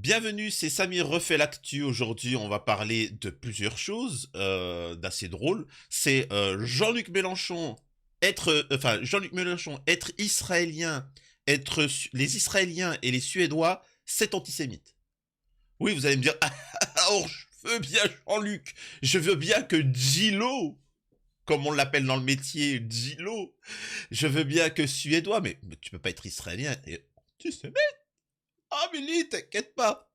Bienvenue, c'est Samir refait l'actu. Aujourd'hui, on va parler de plusieurs choses d'assez drôles. C'est Jean-Luc Mélenchon être israélien, les Israéliens et les Suédois, c'est antisémite. Oui, vous allez me dire, alors je veux bien Jean-Luc, je veux bien que Gilo, comme on l'appelle dans le métier, Gilo, je veux bien que Suédois, mais tu peux pas être israélien et antisémite. Ah, Billy, t'inquiète pas.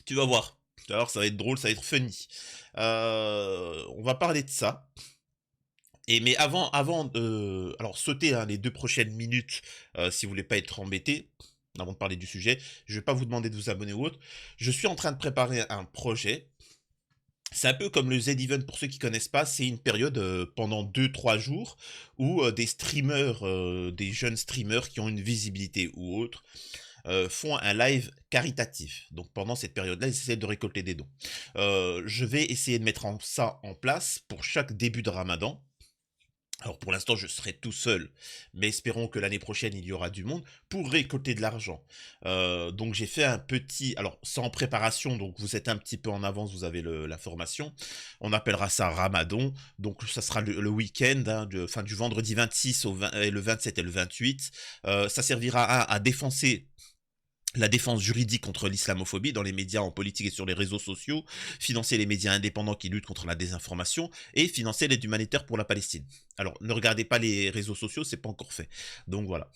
Tu vas voir. Alors, ça va être drôle, ça va être funny. On va parler de ça. Mais alors sautez les 2 prochaines minutes si vous voulez pas être embêté. Avant de parler du sujet, je vais pas vous demander de vous abonner ou autre. Je suis en train de préparer un projet. C'est un peu comme le Z-Event pour ceux qui connaissent pas, c'est une période pendant 2-3 jours où des streamers, des jeunes streamers qui ont une visibilité ou autre, font un live caritatif. Donc pendant cette période-là, ils essaient de récolter des dons. Je vais essayer de mettre ça en place pour chaque début de Ramadan. Alors pour l'instant, je serai tout seul, mais espérons que l'année prochaine, il y aura du monde pour récolter de l'argent. Donc j'ai fait un petit... Alors c'est en préparation, donc vous êtes un petit peu en avance, vous avez la formation. On appellera ça Ramadan, donc ça sera le week-end, du vendredi 26 et le 27 et le 28. Ça servira à défoncer la défense juridique contre l'islamophobie dans les médias, en politique et sur les réseaux sociaux, financer les médias indépendants qui luttent contre la désinformation et financer l'aide humanitaire pour la Palestine. Alors, ne regardez pas les réseaux sociaux, c'est pas encore fait. Donc voilà.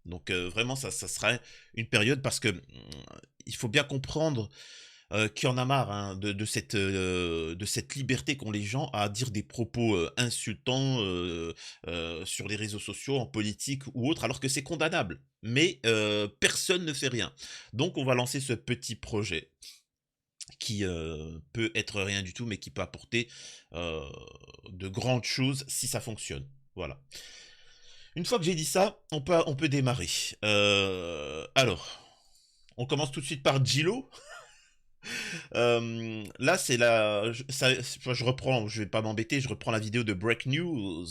Donc vraiment, ça sera une période parce que il faut bien comprendre qu'il y en a marre de cette liberté qu'ont les gens à dire des propos insultants sur les réseaux sociaux, en politique ou autre, alors que c'est condamnable. Mais personne ne fait rien. Donc on va lancer ce petit projet qui peut être rien du tout, mais qui peut apporter de grandes choses si ça fonctionne. Voilà. Une fois que j'ai dit ça, on peut démarrer. Alors, on commence tout de suite par Gilo. Là, c'est je reprends, je vais pas m'embêter, je reprends la vidéo de Break News.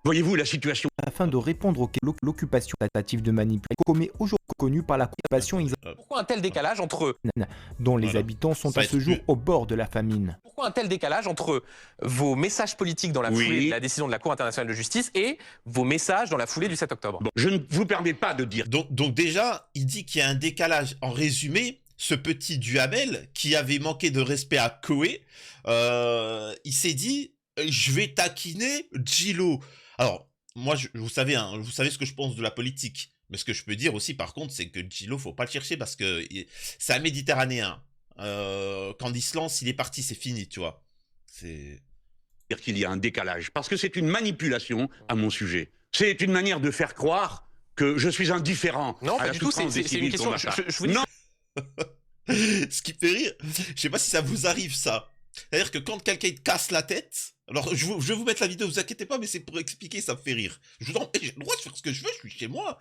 Voyez-vous la situation afin de répondre aux l'occupation tentative de manipulation commet aujourd'hui connue par la coopération israélienne, Pourquoi un tel décalage entre dont les Voilà. habitants sont Ça à va ce être jour mieux. au bord de la famine. pourquoi un tel décalage entre vos messages politiques dans la Oui. foulée de la décision de la Cour internationale de justice et vos messages dans la foulée du 7 octobre? Bon, je ne vous permets pas de dire Donc déjà, il dit qu'il y a un décalage. En résumé, ce petit Duhamel, qui avait manqué de respect à Koé, il s'est dit, je vais taquiner Gilo. Alors, moi, vous savez ce que je pense de la politique. Mais ce que je peux dire aussi, par contre, c'est que Gilo, faut pas le chercher parce que c'est un Méditerranéen. Quand il se lance, il est parti, c'est fini, tu vois. C'est... qu'il y a un décalage, parce que c'est une manipulation à mon sujet. C'est une manière de faire croire que je suis indifférent Non, à pas la du tout, souffrance des c'est une civils qu'on question. massacre. Je vous dis, Non, Ce qui fait rire, je sais pas si ça vous arrive ça. C'est-à-dire que quand quelqu'un te casse la tête, alors je vais vous mettre la vidéo, vous inquiétez pas, mais c'est pour expliquer, ça me fait rire. J'ai le droit de faire ce que je veux, je suis chez moi.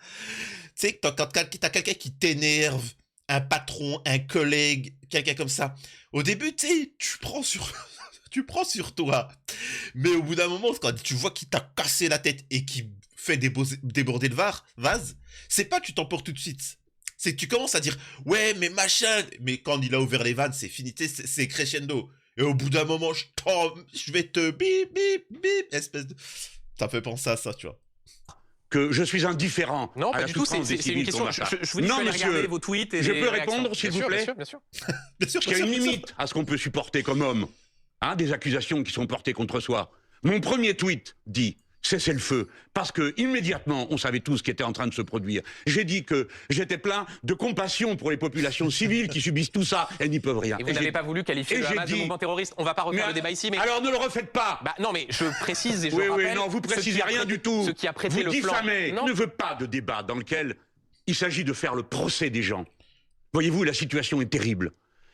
Tu sais, quand t'as quelqu'un qui t'énerve, un patron, un collègue, quelqu'un comme ça, au début, tu sais, tu prends sur toi. Mais au bout d'un moment, quand tu vois qu'il t'a cassé la tête et qu'il fait déborder le vase, c'est pas que tu t'emportes tout de suite. C'est que tu commences à dire, ouais, mais machin. Mais quand il a ouvert les vannes, c'est fini, tu sais, c'est crescendo. Et au bout d'un moment, je vais te bip, bip, bip, espèce de... Ça fait penser à ça, tu vois. que je suis indifférent non, à pas la du tout, souffrance c'est des c'est une civils qu'on question. massacre. Je vous dis, Non, je vais monsieur, regarder vos tweets et je les peux réactions. répondre, s'il Bien vous sûr, plaît bien sûr. Bien sûr, Parce qu'il y a une bien sûr. limite à ce qu'on peut supporter comme homme. Des accusations qui sont portées contre soi. Mon premier tweet dit « cessez le feu », parce que immédiatement, on savait tout ce qui était en train de se produire. J'ai dit que j'étais plein de compassion pour les populations civiles qui subissent tout ça et n'y peuvent rien. Et vous n'avez pas voulu qualifier et le j'ai Hamas de dit- mouvement terroriste. On va pas refaire Mais le débat ici, mais... Alors ne le refaites pas. Bah non, mais je précise et je Oui, rappelle... oui, non, vous ce qui précisez a rien prêté- du tout. Ce qui a prêté Vous le flanc... diffamez. Non, Je ne veux pas de débat dans lequel il s'agit de faire le procès des gens. Voyez-vous, la situation est terrible.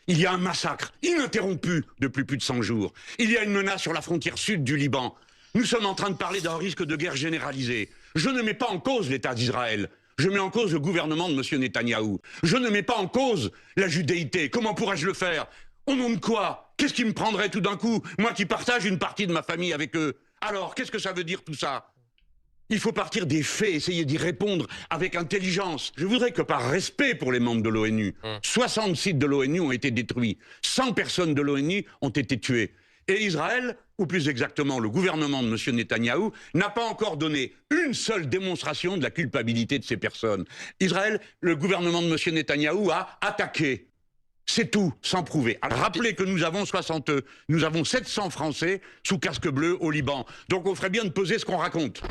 Il y a un massacre ininterrompu depuis plus de 100 jours. Il y a une menace sur la frontière sud du Liban. Nous sommes en train de parler d'un risque de guerre généralisée. Je ne mets pas en cause l'État d'Israël. Je mets en cause le gouvernement de M. Netanyahou. Je ne mets pas en cause la judéité. Comment pourrais-je le faire? Au nom de quoi? Qu'est-ce qui me prendrait tout d'un coup? Moi qui partage une partie de ma famille avec eux. Alors, qu'est-ce que ça veut dire tout ça? Il faut partir des faits, essayer d'y répondre avec intelligence. Je voudrais que par respect pour les membres de l'ONU, 60 sites de l'ONU ont été détruits, 100 personnes de l'ONU ont été tuées. Et Israël, ou plus exactement le gouvernement de M. Netanyahou, n'a pas encore donné une seule démonstration de la culpabilité de ces personnes. Israël, le gouvernement de M. Netanyahou a attaqué. C'est tout, sans prouver. Alors, rappelez que nous avons 700 Français sous casque bleu au Liban. Donc on ferait bien de peser ce qu'on raconte.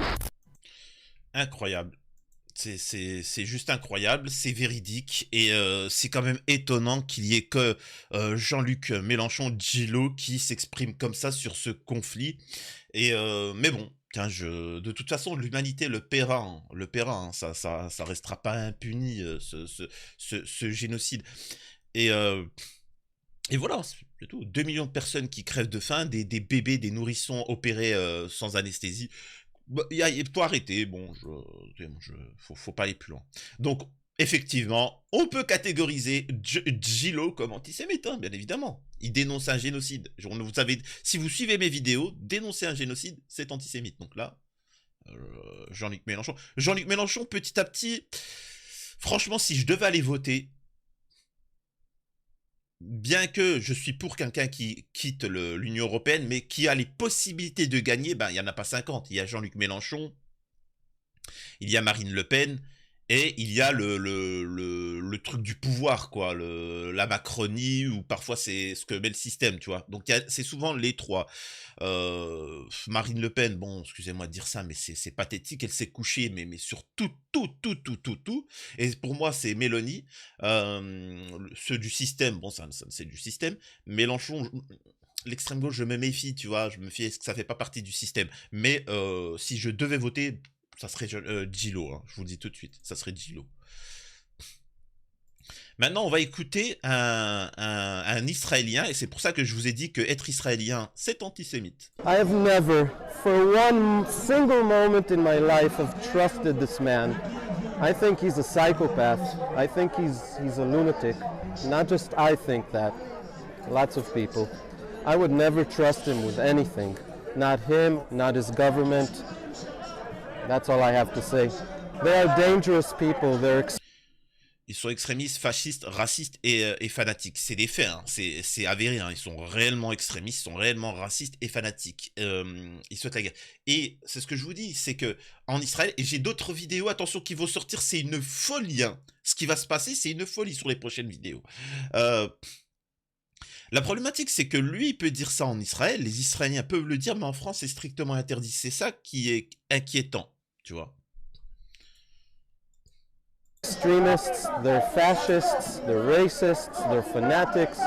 Incroyable. C'est juste incroyable, c'est véridique, et c'est quand même étonnant qu'il y ait que Jean-Luc Mélenchon, Gilo, qui s'exprime comme ça sur ce conflit. Et mais bon, tiens, de toute façon, l'humanité le paiera, hein, ça restera pas impuni, ce génocide. Et, et voilà, c'est tout. 2 millions de personnes qui crèvent de faim, des bébés, des nourrissons opérés sans anesthésie. Bah, il faut arrêter, bon, faut pas aller plus loin. Donc, effectivement, on peut catégoriser Gilo comme antisémite, hein, bien évidemment. Il dénonce un génocide. Si vous suivez mes vidéos, dénoncer un génocide, c'est antisémite. Donc là, Jean-Luc Mélenchon. Jean-Luc Mélenchon, petit à petit, franchement, si je devais aller voter, bien que je suis pour quelqu'un qui quitte l'Union Européenne, mais qui a les possibilités de gagner, ben, il n'y en a pas 50. Il y a Jean-Luc Mélenchon, il y a Marine Le Pen, et il y a le truc du pouvoir, quoi, la Macronie, ou parfois c'est ce que met le système, tu vois. Donc c'est souvent les trois. Marine Le Pen, bon, excusez-moi de dire ça, mais c'est pathétique, elle s'est couchée, mais sur tout. Et pour moi, c'est Mélanie. Ceux du système, bon, ça c'est du système. Mélenchon, l'extrême gauche, je me méfie, tu vois, je me méfie, est-ce que ça fait pas partie du système. Mais si je devais voter, ça serait Gilo, hein, je vous le dis tout de suite, ça serait Gilo. Maintenant, on va écouter un Israélien, et c'est pour ça que je vous ai dit que être Israélien, c'est antisémite. I have never, for one single moment in my life, have trusted this man. I think he's a psychopath. I think he's a lunatic. Not just I think that. Lots of people. I would never trust him with anything. Not him, not his government. That's all I have to say. They are dangerous people. Ils sont extrémistes, fascistes, racistes et fanatiques. C'est des faits, hein. C'est avéré. Hein. Ils sont réellement extrémistes, ils sont réellement racistes et fanatiques. Ils souhaitent la guerre. Et c'est ce que je vous dis, c'est que en Israël, et j'ai d'autres vidéos, attention, qui vont sortir, c'est une folie. Hein. Ce qui va se passer, c'est une folie sur les prochaines vidéos. La problématique, c'est que lui, il peut dire ça en Israël, les Israéliens peuvent le dire, mais en France, c'est strictement interdit. C'est ça qui est inquiétant, tu vois. Extremists, they're fascists, they're racists, they're fanatics.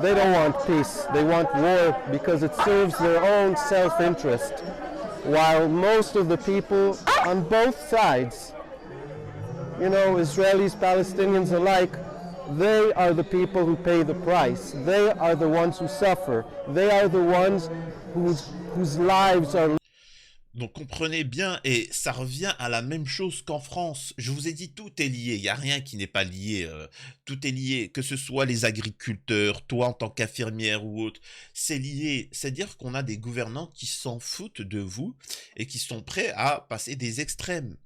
They don't want peace, they want war because it serves their own self-interest. While most of the people on both sides, you know, Israelis, Palestinians alike, they are the people who pay the price. They are the ones who suffer. They are the ones whose lives are... Donc comprenez bien, et ça revient à la même chose qu'en France. Je vous ai dit, tout est lié, il n'y a rien qui n'est pas lié. Tout est lié, que ce soit les agriculteurs, toi en tant qu'infirmière ou autre, c'est lié. C'est-à-dire qu'on a des gouvernants qui s'en foutent de vous et qui sont prêts à passer des extrêmes.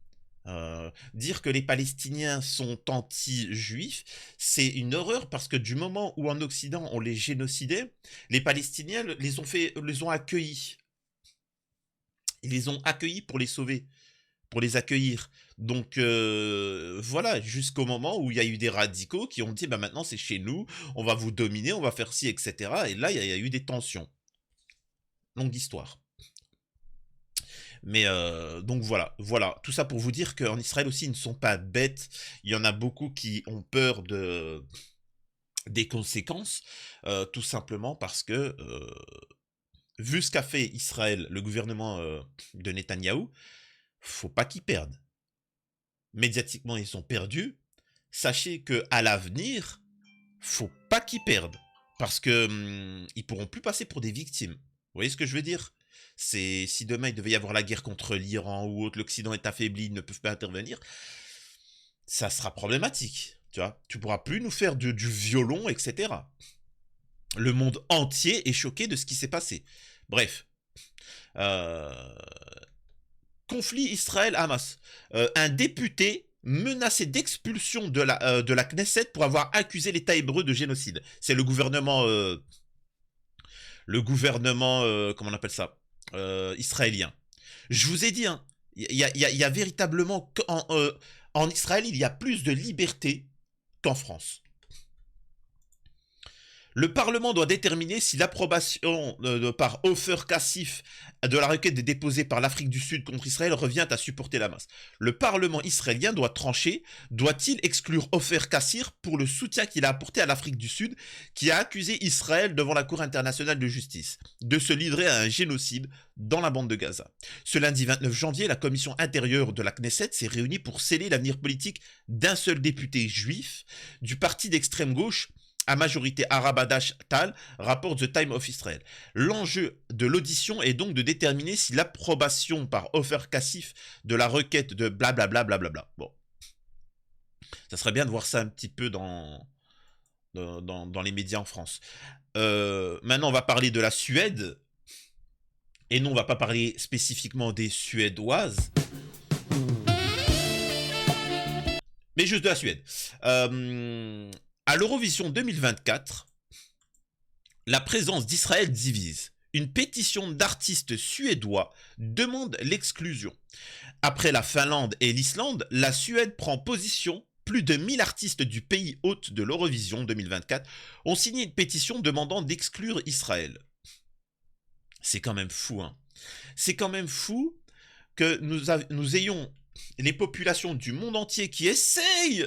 Dire que les Palestiniens sont anti-juifs, c'est une horreur parce que du moment où en Occident on les génocidait, les Palestiniens les ont accueillis. Ils les ont accueillis pour les sauver, pour les accueillir. Donc voilà, jusqu'au moment où il y a eu des radicaux qui ont dit bah maintenant c'est chez nous, on va vous dominer, on va faire ci, etc. Et là il y a eu des tensions. Longue histoire. Mais donc voilà, tout ça pour vous dire qu'en Israël aussi ils ne sont pas bêtes. Il y en a beaucoup qui ont peur des conséquences, tout simplement parce que vu ce qu'a fait Israël, le gouvernement de Netanyahou, faut pas qu'ils perdent. Médiatiquement, ils sont perdus. Sachez que à l'avenir, faut pas qu'ils perdent, parce que ils pourront plus passer pour des victimes. Vous voyez ce que je veux dire? C'est si demain il devait y avoir la guerre contre l'Iran ou autre, l'Occident est affaibli, ils ne peuvent pas intervenir, ça sera problématique. Tu vois, tu pourras plus nous faire du violon, etc. Le monde entier est choqué de ce qui s'est passé. Bref, conflit Israël-Hamas. Un député menacé d'expulsion de la Knesset pour avoir accusé l'État hébreu de génocide. C'est le gouvernement, comment on appelle ça, israélien. Je vous ai dit, hein, il y a véritablement, en Israël, il y a plus de liberté qu'en France. Le Parlement doit déterminer si l'approbation par Ofer Kassif de la requête déposée par l'Afrique du Sud contre Israël revient à supporter la masse. Le Parlement israélien doit trancher, doit-il exclure Ofer Kassif pour le soutien qu'il a apporté à l'Afrique du Sud, qui a accusé Israël devant la Cour internationale de justice de se livrer à un génocide dans la bande de Gaza. Ce lundi 29 janvier, la commission intérieure de la Knesset s'est réunie pour sceller l'avenir politique d'un seul député juif du parti d'extrême gauche à majorité Arabadash Tal, rapporte The Time of Israel. L'enjeu de l'audition est donc de déterminer si l'approbation par Ofer Kassif de la requête de blablabla. Bon. Ça serait bien de voir ça un petit peu dans les médias en France. Maintenant, on va parler de la Suède. Et non, on va pas parler spécifiquement des Suédoises. Mais juste de la Suède. À l'Eurovision 2024, la présence d'Israël divise. Une pétition d'artistes suédois demande l'exclusion. Après la Finlande et l'Islande, la Suède prend position. Plus de 1000 artistes du pays hôte de l'Eurovision 2024 ont signé une pétition demandant d'exclure Israël. C'est quand même fou, hein. C'est quand même fou que nous ayons les populations du monde entier qui essayent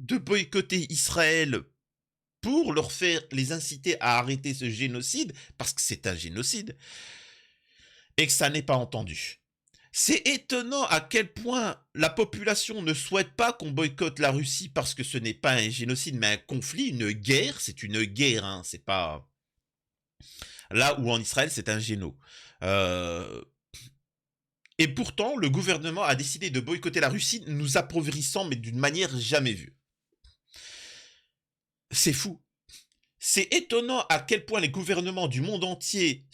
de boycotter Israël pour les inciter à arrêter ce génocide, parce que c'est un génocide, et que ça n'est pas entendu. C'est étonnant à quel point la population ne souhaite pas qu'on boycotte la Russie, parce que ce n'est pas un génocide, mais un conflit, une guerre. C'est une guerre, hein, c'est pas... Là où en Israël, c'est un géno. Et pourtant, le gouvernement a décidé de boycotter la Russie, nous appauvrissant, mais d'une manière jamais vue. C'est fou. C'est étonnant à quel point les gouvernements du monde entier,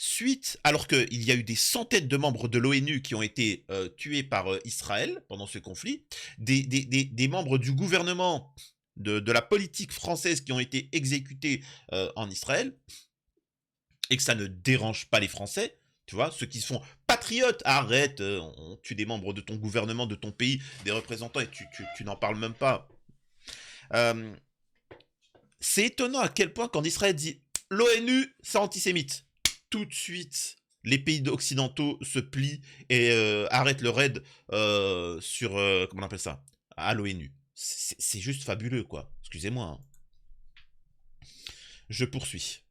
alors qu'il y a eu des centaines de membres de l'ONU qui ont été tués par Israël pendant ce conflit, des membres du gouvernement, de la politique française qui ont été exécutés en Israël, et que ça ne dérange pas les Français, tu vois, ceux qui se font patriotes, arrête, on tue des membres de ton gouvernement, de ton pays, des représentants, et tu n'en parles même pas. C'est étonnant à quel point quand Israël dit l'ONU, c'est antisémite, tout de suite, les pays occidentaux se plient et arrêtent le raid sur, comment on appelle ça, à l'ONU. C'est juste fabuleux, quoi. Excusez-moi. Hein. Je poursuis.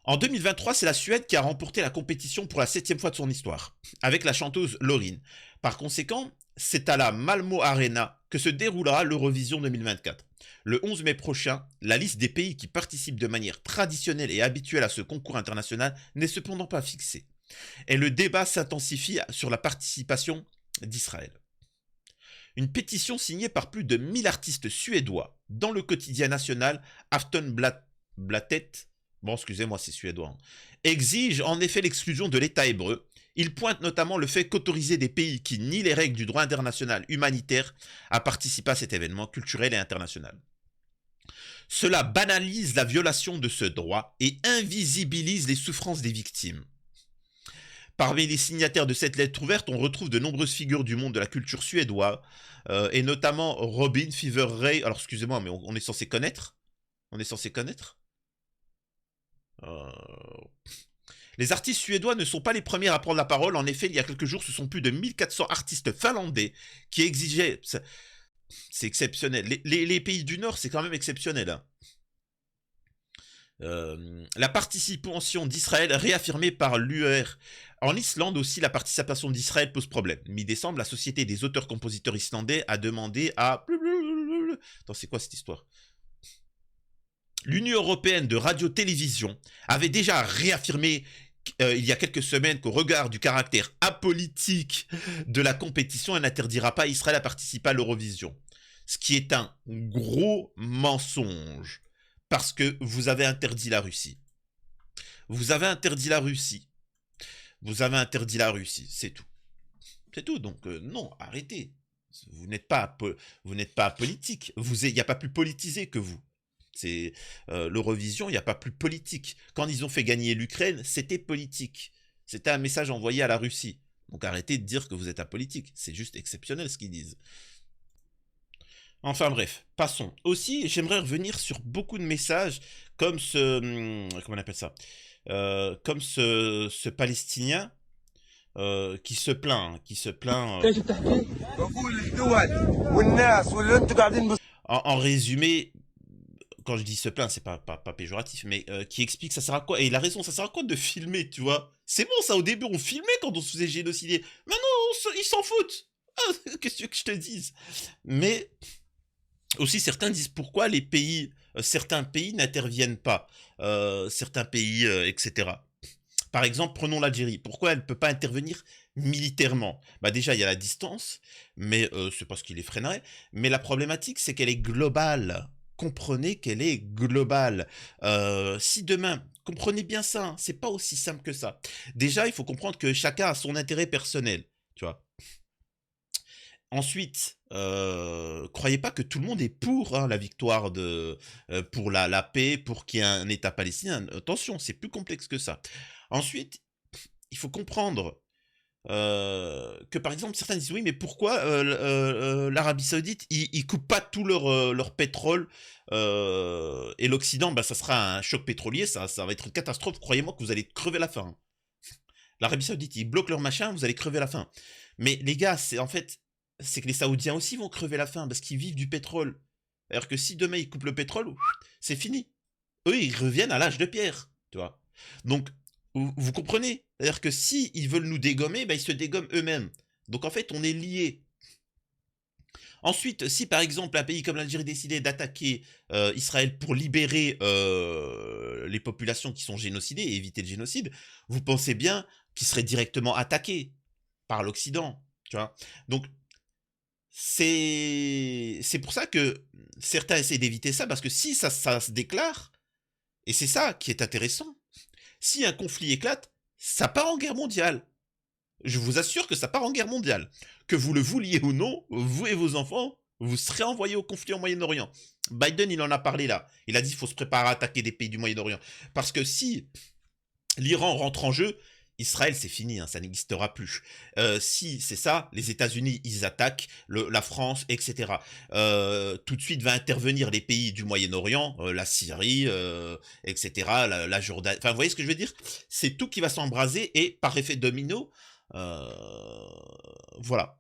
En 2023, c'est la Suède qui a remporté la compétition pour la 7e fois de son histoire, avec la chanteuse Loreen. Par conséquent, c'est à la Malmö Arena que se déroulera l'Eurovision 2024. Le 11 mai prochain, la liste des pays qui participent de manière traditionnelle et habituelle à ce concours international n'est cependant pas fixée. Et le débat s'intensifie sur la participation d'Israël. Une pétition signée par plus de 1000 artistes suédois dans le quotidien national Aftonbladet, bon excusez-moi c'est suédois, hein, exige en effet l'exclusion de l'État hébreu. Il pointe notamment le fait qu'autoriser des pays qui nient les règles du droit international humanitaire à participer à cet événement culturel et international. Cela banalise la violation de ce droit et invisibilise les souffrances des victimes. Parmi les signataires de cette lettre ouverte, on retrouve de nombreuses figures du monde de la culture suédoise, et notamment Robin Fever Ray. Alors excusez-moi, mais on est censé connaître. On est censé connaître. Les artistes suédois ne sont pas les premiers à prendre la parole. En effet, il y a quelques jours, ce sont plus de 1400 artistes finlandais qui exigeaient... C'est exceptionnel. Les pays du Nord, c'est quand même exceptionnel. Hein. La participation d'Israël réaffirmée par l'UER. En Islande aussi, la participation d'Israël pose problème. Mi-décembre, la Société des auteurs-compositeurs islandais a demandé à... Attends, c'est quoi cette histoire ? L'Union européenne de radio-télévision avait déjà réaffirmé il y a quelques semaines qu'au regard du caractère apolitique de la compétition, elle n'interdira pas à Israël à participer à l'Eurovision. Ce qui est un gros mensonge, parce que vous avez interdit la Russie. Vous avez interdit la Russie. Vous avez interdit la Russie, c'est tout. C'est tout. Donc, non, arrêtez. Vous n'êtes pas, vous n'êtes pas politique. Il n'y a pas plus politisé que vous. C'est l'Eurovision, il n'y a pas plus politique. Quand ils ont fait gagner l'Ukraine, c'était politique. C'était un message envoyé à la Russie. Donc arrêtez de dire que vous êtes apolitique. C'est juste exceptionnel ce qu'ils disent. Enfin bref, passons. Aussi, j'aimerais revenir sur beaucoup de messages comme comment on appelle ça, comme ce Palestinien qui se plaint, en résumé, quand je dis se plaint, c'est pas péjoratif, mais qui explique ça sert à quoi, et il a raison, ça sert à quoi de filmer, tu vois? C'est bon ça, au début on filmait quand on se faisait génocider, maintenant ils s'en foutent. Ah, qu'est-ce que tu veux que je te dise? Mais aussi certains disent pourquoi les pays, certains pays n'interviennent pas, certains pays, etc. Par exemple, prenons l'Algérie. Pourquoi elle ne peut pas intervenir militairement? Bah déjà, il y a la distance, mais c'est pas ce qui les freinerait. Mais la problématique, c'est qu'elle est globale. Comprenez qu'elle est globale. Si demain, comprenez bien ça, hein, c'est pas aussi simple que ça. Déjà, il faut comprendre que chacun a son intérêt personnel, tu vois. Ensuite, croyez pas que tout le monde est pour hein, la victoire pour la paix, pour qu'il y ait un État palestinien. Attention, c'est plus complexe que ça. Ensuite, il faut comprendre que par exemple, certains disent oui, mais pourquoi l'Arabie Saoudite, ils coupent pas tout leur pétrole et l'Occident, bah, ça sera un choc pétrolier, ça va être une catastrophe. Croyez-moi que vous allez crever la faim. L'Arabie Saoudite, ils bloquent leur machin, vous allez crever la faim. Mais les gars, c'est que les Saoudiens aussi vont crever la faim parce qu'ils vivent du pétrole. Alors que si demain ils coupent le pétrole, c'est fini. Eux, ils reviennent à l'âge de pierre, tu vois. Donc, vous comprenez? C'est-à-dire que si ils veulent nous dégommer, bah, ils se dégomment eux-mêmes. Donc en fait, on est liés. Ensuite, si par exemple un pays comme l'Algérie décidait d'attaquer Israël pour libérer les populations qui sont génocidées et éviter le génocide, vous pensez bien qu'ils seraient directement attaqués par l'Occident, tu vois. Donc c'est pour ça que certains essaient d'éviter ça, parce que si ça se déclare, et c'est ça qui est intéressant, si un conflit éclate, ça part en guerre mondiale. Je vous assure que ça part en guerre mondiale. Que vous le vouliez ou non, vous et vos enfants, vous serez envoyés au conflit au Moyen-Orient. Biden, il en a parlé là. Il a dit qu'il faut se préparer à attaquer des pays du Moyen-Orient. Parce que si l'Iran rentre en jeu, Israël, c'est fini, hein, ça n'existera plus. Si c'est ça, les États-Unis, ils attaquent, la France, etc. Tout de suite va intervenir les pays du Moyen-Orient, la Syrie, etc., la Jordanie. Enfin, vous voyez ce que je veux dire? C'est tout qui va s'embraser et par effet domino, voilà.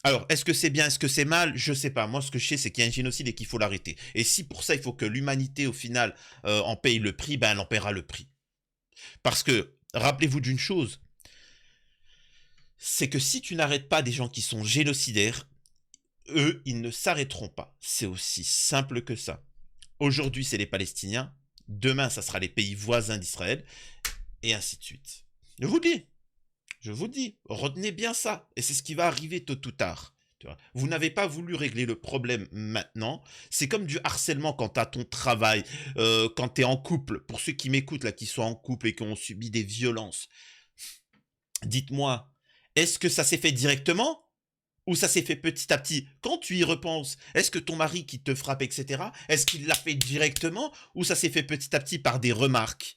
Alors, est-ce que c'est bien, est-ce que c'est mal? Je sais pas. Moi, ce que je sais, c'est qu'il y a un génocide et qu'il faut l'arrêter. Et si pour ça, il faut que l'humanité, au final, en paye le prix, ben, elle en paiera le prix. Parce que, rappelez-vous d'une chose, c'est que si tu n'arrêtes pas des gens qui sont génocidaires, eux, ils ne s'arrêteront pas. C'est aussi simple que ça. Aujourd'hui, c'est les Palestiniens. Demain, ça sera les pays voisins d'Israël. Et ainsi de suite. Je vous dis, retenez bien ça. Et c'est ce qui va arriver tôt ou tard. Tu vois. Vous n'avez pas voulu régler le problème maintenant. C'est comme du harcèlement quand tu as ton travail, quand tu es en couple. Pour ceux qui m'écoutent, là, qui sont en couple et qui ont subi des violences, dites-moi, est-ce que ça s'est fait directement ou ça s'est fait petit à petit? Quand tu y repenses, est-ce que ton mari qui te frappe, etc., est-ce qu'il l'a fait directement ou ça s'est fait petit à petit par des remarques?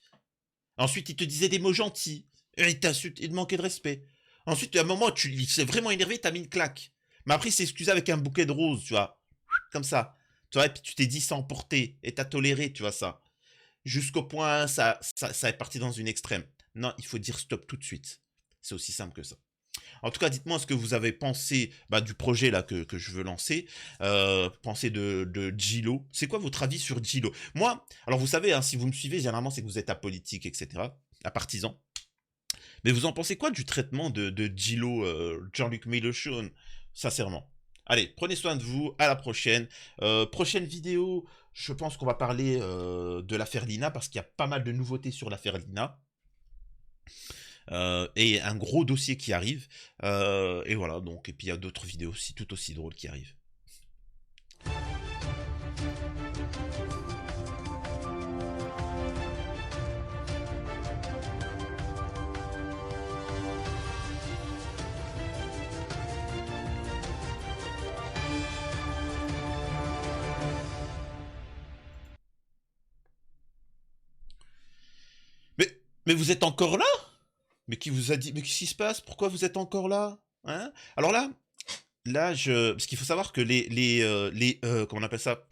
Ensuite, il te disait des mots gentils. Il t'insulte, il te manquait de respect. Ensuite, à un moment, il s'est vraiment énervé, t'as mis une claque. Mais après, il s'est excusé avec un bouquet de roses, tu vois. Comme ça. Tu vois, et puis tu t'es dit sans emporter. Et t'as toléré, tu vois, ça. Jusqu'au point, ça est parti dans une extrême. Non, il faut dire stop tout de suite. C'est aussi simple que ça. En tout cas, dites-moi ce que vous avez pensé du projet là que je veux lancer. Pensez de Djilo. C'est quoi votre avis sur Djilo? Moi, alors vous savez, hein, si vous me suivez, généralement, c'est que vous êtes apolitique, etc. Partisan. Mais vous en pensez quoi du traitement de Djilo, Jean-Luc Mélenchon, sincèrement? Allez, prenez soin de vous, à la prochaine. Prochaine vidéo, je pense qu'on va parler de l'affaire Lina, parce qu'il y a pas mal de nouveautés sur l'affaire Lina. Et un gros dossier qui arrive. Et voilà, donc, et puis il y a d'autres vidéos aussi, tout aussi drôles qui arrivent. Mais vous êtes encore là? Mais qui vous a dit? Mais qu'est-ce qui se passe? Pourquoi vous êtes encore là? Hein? Alors là, parce qu'il faut savoir que comment on appelle ça?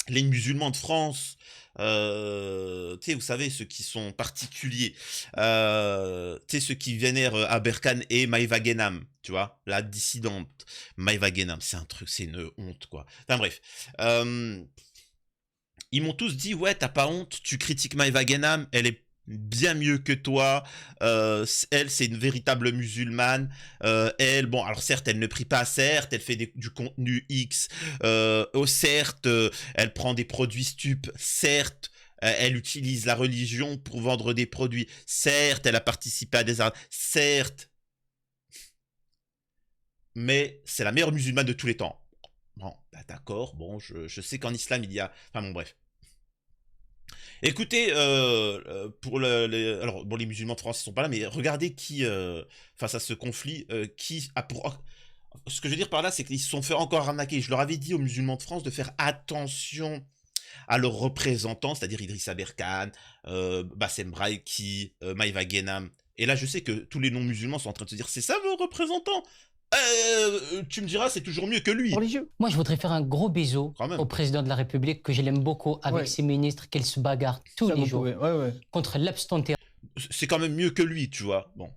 Les musulmans de France, tu sais, vous savez, ceux qui sont particuliers, tu sais, ceux qui vénèrent Aberkan et Maïva Guénam, tu vois, la dissidente. Maïva Guénam, c'est un truc, c'est une honte, quoi. Enfin bref. Ils m'ont tous dit, ouais, t'as pas honte, tu critiques Maïva Guénam, elle est bien mieux que toi, elle c'est une véritable musulmane, elle, bon alors certes elle ne prie pas, certes elle fait du contenu X, certes elle prend des produits stupes, certes elle utilise la religion pour vendre des produits, certes elle a participé à des arts, certes, mais c'est la meilleure musulmane de tous les temps. Bon, bah d'accord, bon je sais qu'en islam il y a, enfin bon bref. Écoutez, pour alors bon, les musulmans de France ils sont pas là, mais regardez qui, face à ce conflit, qui a pour... Ce que je veux dire par là, c'est qu'ils se sont fait encore arnaquer. Je leur avais dit aux musulmans de France de faire attention à leurs représentants, c'est-à-dire Idrissa Berkane, Bassem Braïki, Maïva Guénam. Et là, je sais que tous les non-musulmans sont en train de se dire, c'est ça vos représentants? Tu me diras, c'est toujours mieux que lui. Religieux. Moi, je voudrais faire un gros bisou Quand même. au président de la République, que je l'aime beaucoup, avec Ouais. ses ministres, qu'il se bagarre tous Ça, les vous jours pouvez. Ouais. contre l'abstentérisme. C'est quand même mieux que lui, tu vois. Bon.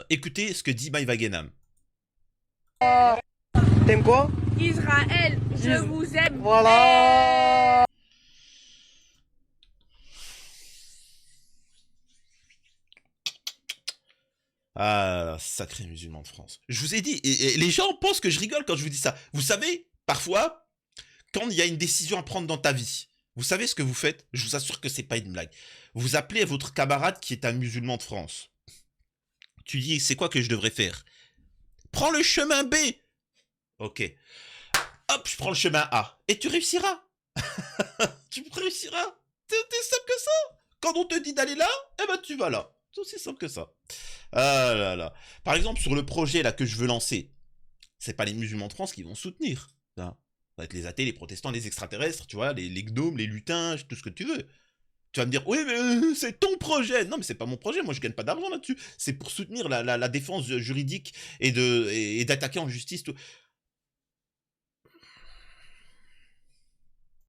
Écoutez ce que dit Maïva Guénam. T'aimes quoi? Israël, je vous aime. Voilà. Ah, sacré musulman de France. Je vous ai dit, et les gens pensent que je rigole quand je vous dis ça. Vous savez, parfois, quand il y a une décision à prendre dans ta vie, vous savez ce que vous faites? Je vous assure que c'est pas une blague. Vous appelez votre camarade qui est un musulman de France. Tu dis, c'est quoi que je devrais faire? Prends le chemin B. Ok. Hop, je prends le chemin A. Et tu réussiras. Tu réussiras. C'est simple que ça. Quand on te dit d'aller là, eh ben tu vas là. C'est aussi simple que ça. Ah là là. Par exemple, sur le projet là que je veux lancer, c'est pas les musulmans de France qui vont soutenir. Ça va être les athées, les protestants, les extraterrestres, tu vois, les gnomes, les lutins, tout ce que tu veux. Tu vas me dire, oui, mais c'est ton projet. Non, mais c'est pas mon projet. Moi, je gagne pas d'argent là-dessus. C'est pour soutenir la défense juridique et d'attaquer en justice tout.